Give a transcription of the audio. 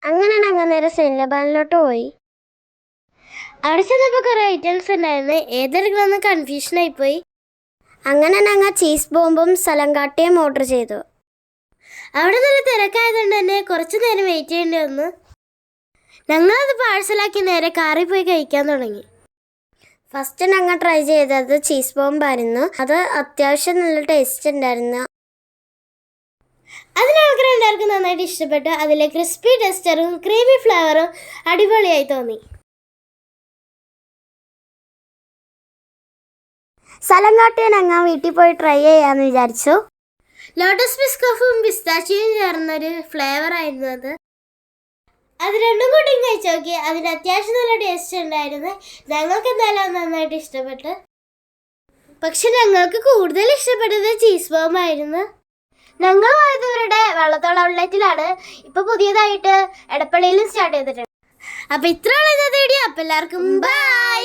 അങ്ങനെ ഞങ്ങൾ നേരെ സെയിൻലബാനിലോട്ട് പോയി. അവിടെ ചെന്നപ്പോൾ കുറേ ഐറ്റംസ് ഉണ്ടായിരുന്നു, ഏതെടുക്കണമെന്ന് കൺഫ്യൂഷനായിപ്പോയി. അങ്ങനെ ഞങ്ങൾ ചീസ് ബോംബും സലങ്കാട്ടിയും ഓർഡർ ചെയ്തു. അവിടെ നല്ല തിരക്കായതുകൊണ്ട് തന്നെ കുറച്ച് നേരം വെയിറ്റ് ചെയ്യേണ്ടി വന്നു. ഞങ്ങളത് പാഴ്സലാക്കി നേരെ കാറിൽ പോയി കഴിക്കാൻ തുടങ്ങി. ഫസ്റ്റ് ഞങ്ങൾ ട്രൈ ചെയ്തത് ചീസ് ബോംബായിരുന്നു. അത് അത്യാവശ്യം നല്ല ടേസ്റ്റ് ഉണ്ടായിരുന്നു. അതിനാൾക്ക് എല്ലാവർക്കും നന്നായിട്ട് ഇഷ്ടപ്പെട്ടു. അതിലെ ക്രിസ്പി ടെക്സ്ചറും ക്രീമി ഫ്ലേവറും അടിപൊളിയായി തോന്നി. സലങ്കാട്ടി ഞങ്ങൾ വീട്ടിൽ പോയി ട്രൈ ചെയ്യാമെന്ന് വിചാരിച്ചു. ലോട്ടസ് ബിസ്കഫും പിസ്താച്ചിയും ചേർന്നൊരു ഫ്ലേവർ ആയിരുന്നു അത്. അത് രണ്ടും കൂടി കഴിച്ചു നോക്കി. അതിന് അത്യാവശ്യം നല്ല ടേസ്റ്റ് ഉണ്ടായിരുന്നു. ഞങ്ങൾക്ക് എന്തായാലും നന്നായിട്ട് ഇഷ്ടപ്പെട്ടു. പക്ഷെ ഞങ്ങൾക്ക് കൂടുതൽ ഇഷ്ടപ്പെട്ടത് ചീസ് ബോംബായിരുന്നു. ഞങ്ങൾ പോയതവരുടെ വള്ളത്തോൾ ഔട്ട്ലെറ്റിലാണ്. ഇപ്പോൾ പുതിയതായിട്ട് എടപ്പള്ളിയിലും സ്റ്റാർട്ട് ചെയ്തിട്ടുണ്ട്. അപ്പോൾ ഇത്രയുള്ള ഇന്നത്തെ വീഡിയോ. അപ്പോൾ എല്ലാവർക്കും ബൈ.